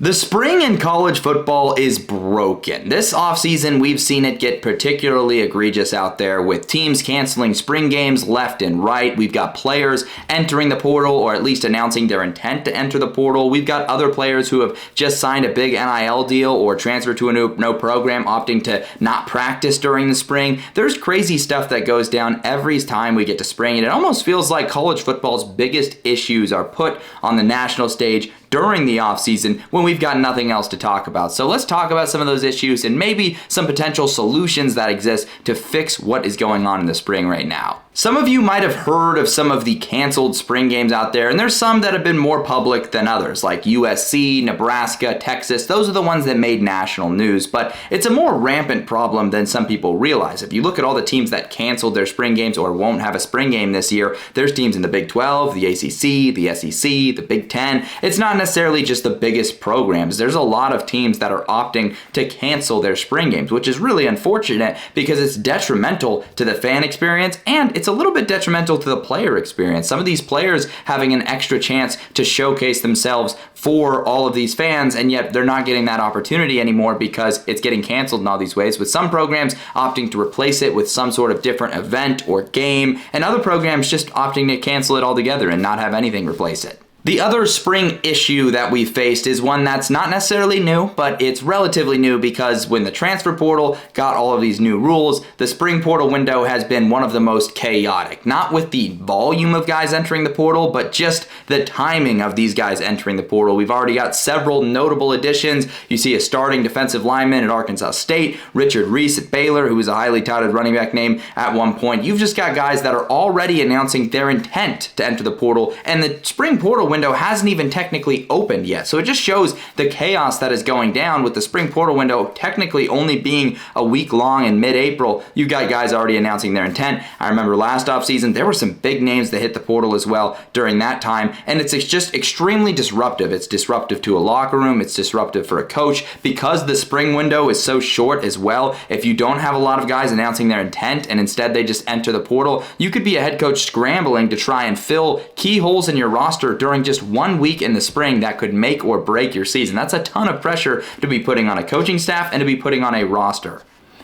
The spring in college football is broken. This offseason, we've seen it get particularly egregious out there with teams canceling spring games left and right. We've got players entering the portal or at least announcing their intent to enter the portal. We've got other players who have just signed a big NIL deal or transferred to a no program, opting to not practice during the spring. There's crazy stuff that goes down every time we get to spring, and it almost feels like college football's biggest issues are put on the national stage during the offseason when we've got nothing else to talk about. So let's talk about some of those issues and maybe some potential solutions that exist to fix what is going on in the spring right now. Some of you might have heard of some of the canceled spring games out there, and there's some that have been more public than others, like USC, Nebraska, Texas. Those are the ones that made national news, but it's a more rampant problem than some people realize. If you look at all the teams that canceled their spring games or won't have a spring game this year, there's teams in the Big 12, the ACC, the SEC, the Big 10. It's not necessarily just the biggest programs. There's a lot of teams that are opting to cancel their spring games, which is really unfortunate because it's detrimental to the fan experience and it's a little bit detrimental to the player experience. Some of these players having an extra chance to showcase themselves for all of these fans, and yet they're not getting that opportunity anymore because it's getting canceled in all these ways, with some programs opting to replace it with some sort of different event or game, and other programs just opting to cancel it altogether and not have anything replace it. The other spring issue that we faced is one that's not necessarily new, but it's relatively new because when the transfer portal got all of these new rules, the spring portal window has been one of the most chaotic. Not with the volume of guys entering the portal, but just the timing of these guys entering the portal. We've already got several notable additions. You see a starting defensive lineman at Arkansas State, Richard Reese at Baylor, who was a highly touted running back name at one point. You've just got guys that are already announcing their intent to enter the portal, and the spring portal window hasn't even technically opened yet. So it just shows the chaos that is going down with the spring portal window technically only being a week long in mid-April. You've got guys already announcing their intent. I remember last offseason, there were some big names that hit the portal as well during that time, and it's just extremely disruptive. It's disruptive to a locker room. It's disruptive for a coach because the spring window is so short as well. If you don't have a lot of guys announcing their intent and instead they just enter the portal, you could be a head coach scrambling to try and fill key holes in your roster during just 1 week in the spring that could make or break your season. That's a ton of pressure to be putting on a coaching staff and to be putting on a roster.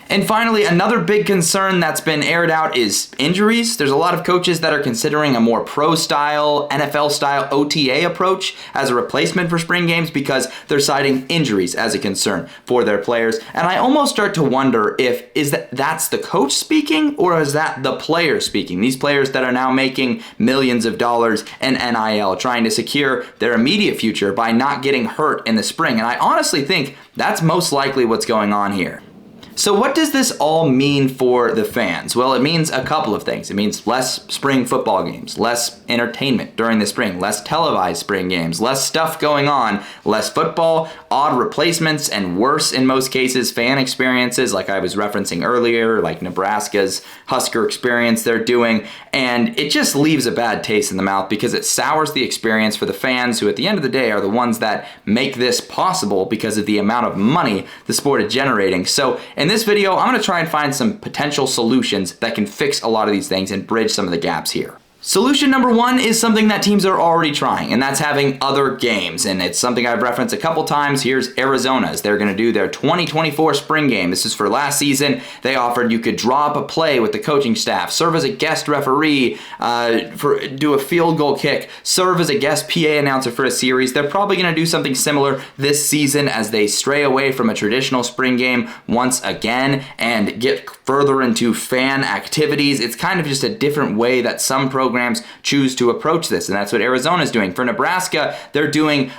And finally, another big concern that's been aired out is injuries. There's a lot of coaches that are considering a more pro-style, NFL-style OTA approach as a replacement for spring games because they're citing injuries as a concern for their players. And I almost start to wonder if that's the coach speaking or is that the player speaking? These players that are now making millions of dollars in NIL, trying to secure their immediate future by not getting hurt in the spring. And I honestly think that's most likely what's going on here. So what does this all mean for the fans? Well, it means a couple of things. It means less spring football games, less entertainment during the spring, less televised spring games, less stuff going on, less football, odd replacements, and worse in most cases, fan experiences like I was referencing earlier, like Nebraska's Husker experience they're doing. And it just leaves a bad taste in the mouth because it sours the experience for the fans who at the end of the day are the ones that make this possible because of the amount of money the sport is generating. So in this video, I'm going to try and find some potential solutions that can fix a lot of these things and bridge some of the gaps here. Solution number one is something that teams are already trying, and that's having other games. And it's something I've referenced a couple times. Here's Arizona's. They're going to do their 2024 spring game. This is for last season. They offered you could draw up a play with the coaching staff, serve as a guest referee, do a field goal kick, serve as a guest PA announcer for a series. They're probably going to do something similar this season as they stray away from a traditional spring game once again and get further into fan activities. It's kind of just a different way that some programs choose to approach this, and that's what Arizona's doing. For Nebraska, they're doing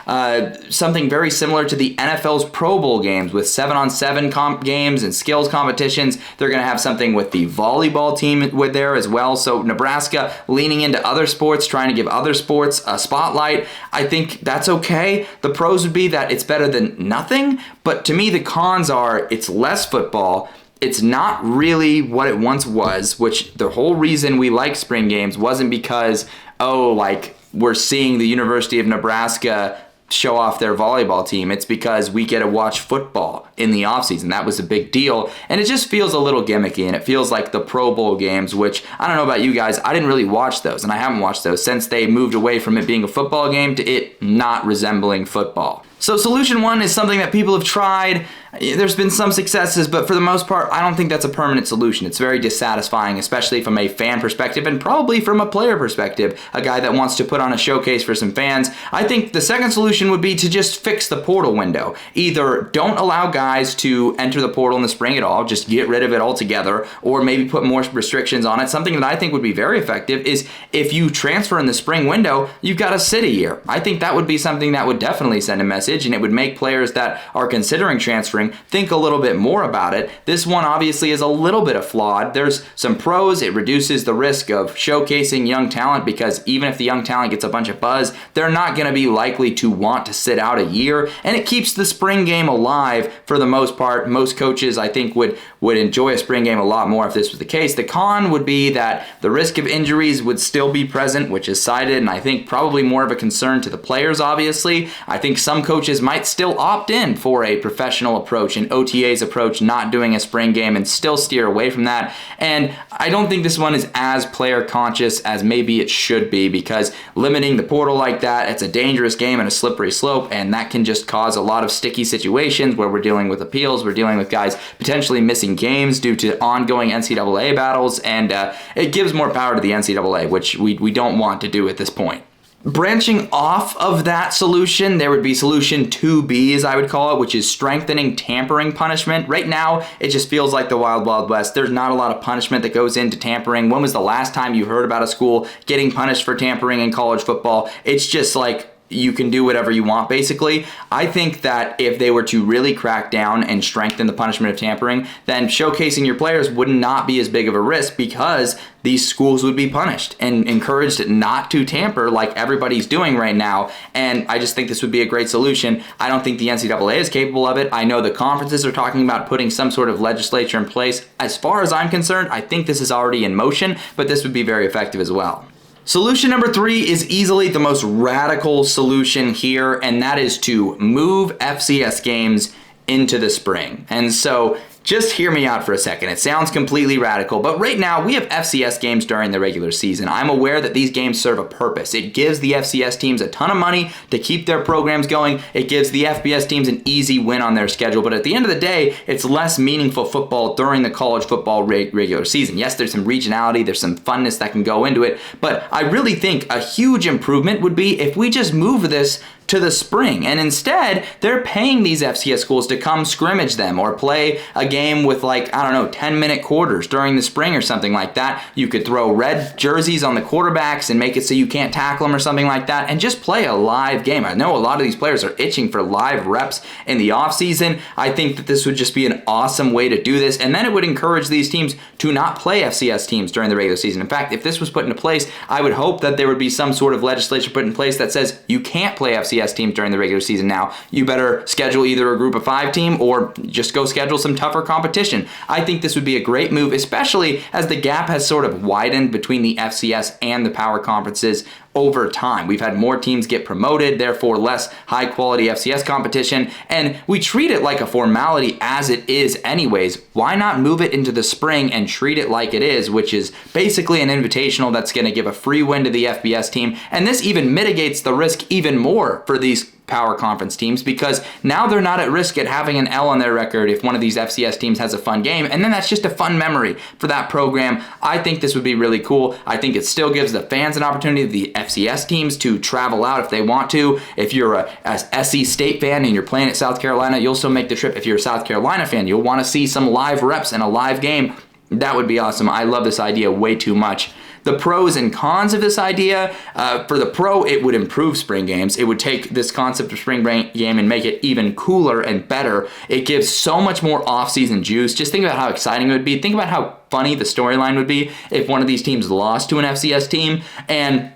something very similar to the NFL's Pro Bowl games with 7-on-7 games and skills competitions. They're going to have something with the volleyball team with there as well. So Nebraska leaning into other sports, trying to give other sports a spotlight. I think that's okay. The pros would be that it's better than nothing, but to me the cons are it's less football. It's not really what it once was, which the whole reason we like spring games wasn't because, we're seeing the University of Nebraska show off their volleyball team. It's because we get to watch football in the offseason. That was a big deal, and it just feels a little gimmicky, and it feels like the Pro Bowl games, which I don't know about you guys, I didn't really watch those, and I haven't watched those since they moved away from it being a football game to it not resembling football. So solution one is something that people have tried. There's been some successes, but for the most part, I don't think that's a permanent solution. It's very dissatisfying, especially from a fan perspective and probably from a player perspective, a guy that wants to put on a showcase for some fans. I think the second solution would be to just fix the portal window. Either don't allow guys to enter the portal in the spring at all, just get rid of it altogether, or maybe put more restrictions on it. Something that I think would be very effective is if you transfer in the spring window, you've got to sit a year. I think that would be something that would definitely send a message, and it would make players that are considering transferring think a little bit more about it. This one obviously is a little bit of flawed. There's some pros. It reduces the risk of showcasing young talent, because even if the young talent gets a bunch of buzz, they're not going to be likely to want to sit out a year, and it keeps the spring game alive for the most part. Most coaches, I think, would enjoy a spring game a lot more if this was the case. The con would be that the risk of injuries would still be present, which is cited, and I think probably more of a concern to the players, obviously. I think some coaches might still opt in for a professional approach, an OTA's approach, not doing a spring game, and still steer away from that. And I don't think this one is as player conscious as maybe it should be, because limiting the portal like that, it's a dangerous game and a slippery slope, and that can just cause a lot of sticky situations where we're dealing with appeals, we're dealing with guys potentially missing games due to ongoing NCAA battles, and it gives more power to the NCAA, which we don't want to do at this point. Branching off of that solution, there would be solution 2B, as I would call it, which is strengthening tampering punishment. Right now, it just feels like the wild, wild west. There's not a lot of punishment that goes into tampering. When was the last time you heard about a school getting punished for tampering in college football? It's just like you can do whatever you want, basically. I think that if they were to really crack down and strengthen the punishment of tampering, then showcasing your players would not be as big of a risk, because these schools would be punished and encouraged not to tamper like everybody's doing right now. And I just think this would be a great solution. I don't think the NCAA is capable of it. I know the conferences are talking about putting some sort of legislature in place. As far as I'm concerned, I think this is already in motion, but this would be very effective as well. Solution number 3 is easily the most radical solution here, and that is to move FCS games into the spring. And so just hear me out for a second. It sounds completely radical, but right now we have FCS games during the regular season. I'm aware that these games serve a purpose. It gives the FCS teams a ton of money to keep their programs going. It gives the FBS teams an easy win on their schedule, but at the end of the day, it's less meaningful football during the college football regular season. Yes, there's some regionality, there's some funness that can go into it, but I really think a huge improvement would be if we just move this to the spring, and instead they're paying these FCS schools to come scrimmage them or play a game with 10-minute quarters during the spring or something like that. You could throw red jerseys on the quarterbacks and make it so you can't tackle them or something like that, and just play a live game. I know a lot of these players are itching for live reps in the offseason. I think that this would just be an awesome way to do this, and then it would encourage these teams to not play FCS teams during the regular season. In fact, if this was put into place, I would hope that there would be some sort of legislation put in place that says you can't play FCS teams during the regular season now. You better schedule either a group of 5 team or just go schedule some tougher competition. I think this would be a great move, especially as the gap has sort of widened between the FCS and the power conferences over time. We've had more teams get promoted, therefore less high quality FCS competition, and we treat it like a formality as it is anyways. Why not move it into the spring and treat it like it is, which is basically an invitational that's going to give a free win to the FBS team, and this even mitigates the risk even more for these power conference teams, because now they're not at risk at having an L on their record if one of these FCS teams has a fun game, and then that's just a fun memory for that program. I think this would be really cool. I think it still gives the fans an opportunity, the FCS teams, to travel out if they want to. If you're a SC State fan and you're playing at South Carolina, you'll still make the trip. If you're a South Carolina fan, you'll want to see some live reps and a live game. That would be awesome. I love this idea way too much. The pros and cons of this idea, for the pro, it would improve spring games. It would take this concept of spring game and make it even cooler and better. It gives so much more off-season juice. Just think about how exciting it would be. Think about how funny the storyline would be if one of these teams lost to an FCS team, and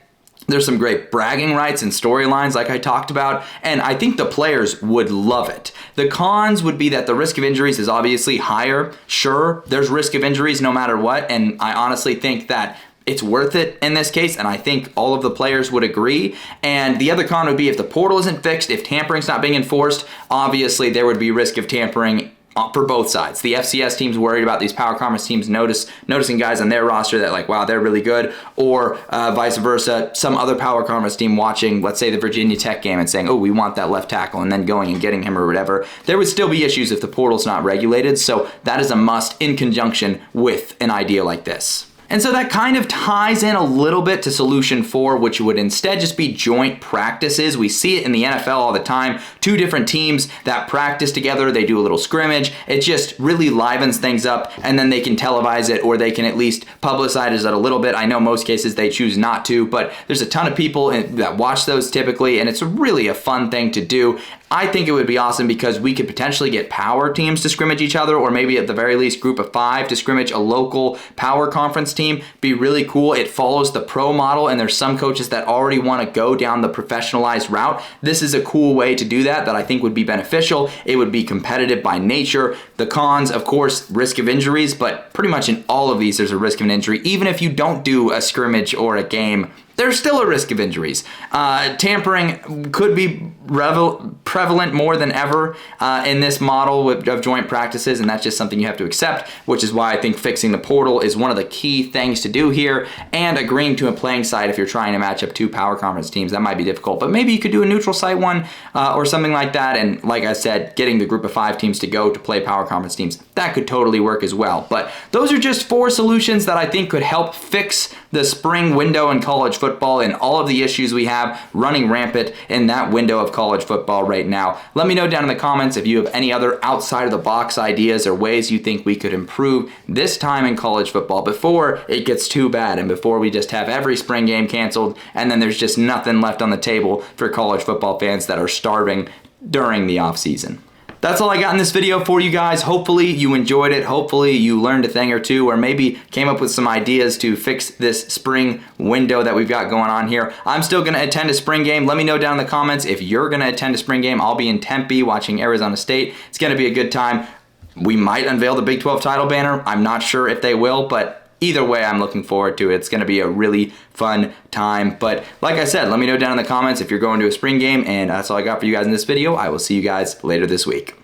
there's some great bragging rights and storylines like I talked about, and I think the players would love it. The cons would be that the risk of injuries is obviously higher. Sure, there's risk of injuries no matter what, and I honestly think that it's worth it in this case, and I think all of the players would agree. And the other con would be if the portal isn't fixed, if tampering's not being enforced, obviously there would be risk of tampering for both sides. The FCS teams worried about these power conference teams noticing guys on their roster that like, wow, they're really good, or vice versa, some other power conference team watching, let's say, the Virginia Tech game and saying, oh, we want that left tackle, and then going and getting him or whatever. There would still be issues if the portal's not regulated, so that is a must in conjunction with an idea like this. And so that kind of ties in a little bit to solution 4, which would instead just be joint practices. We see it in the NFL all the time. 2 different teams that practice together, they do a little scrimmage. It just really livens things up, and then they can televise it, or they can at least publicize it a little bit. I know most cases they choose not to, but there's a ton of people that watch those typically, and it's really a fun thing to do. I think it would be awesome because we could potentially get power teams to scrimmage each other, or maybe at the very least group of 5 to scrimmage a local power conference team. Be really cool. It follows the pro model, and there's some coaches that already want to go down the professionalized route. This is a cool way to do that I think would be beneficial. It would be competitive by nature. The cons, of course, risk of injuries, but pretty much in all of these there's a risk of an injury. Even if you don't do a scrimmage or a game, there's still a risk of injuries. Tampering could be prevalent more than ever in this model of joint practices, and that's just something you have to accept, which is why I think fixing the portal is one of the key things to do here, and agreeing to a playing site if you're trying to match up 2 power conference teams. That might be difficult, but maybe you could do a neutral site one or something like that, and like I said, getting the group of 5 teams to go to play power conference teams, that could totally work as well. But those are just 4 solutions that I think could help fix the spring window in college football and all of the issues we have running rampant in that window of college football right now. Let me know down in the comments if you have any other outside of the box ideas or ways you think we could improve this time in college football before it gets too bad and before we just have every spring game canceled and then there's just nothing left on the table for college football fans that are starving during the off season. That's all I got in this video for you guys. Hopefully you enjoyed it. Hopefully you learned a thing or two, or maybe came up with some ideas to fix this spring window that we've got going on here. I'm still going to attend a spring game. Let me know down in the comments if you're going to attend a spring game. I'll be in Tempe watching Arizona State. It's going to be a good time. We might unveil the Big 12 title banner. I'm not sure if they will, but either way, I'm looking forward to it. It's going to be a really fun time. But like I said, let me know down in the comments if you're going to a spring game. And that's all I got for you guys in this video. I will see you guys later this week.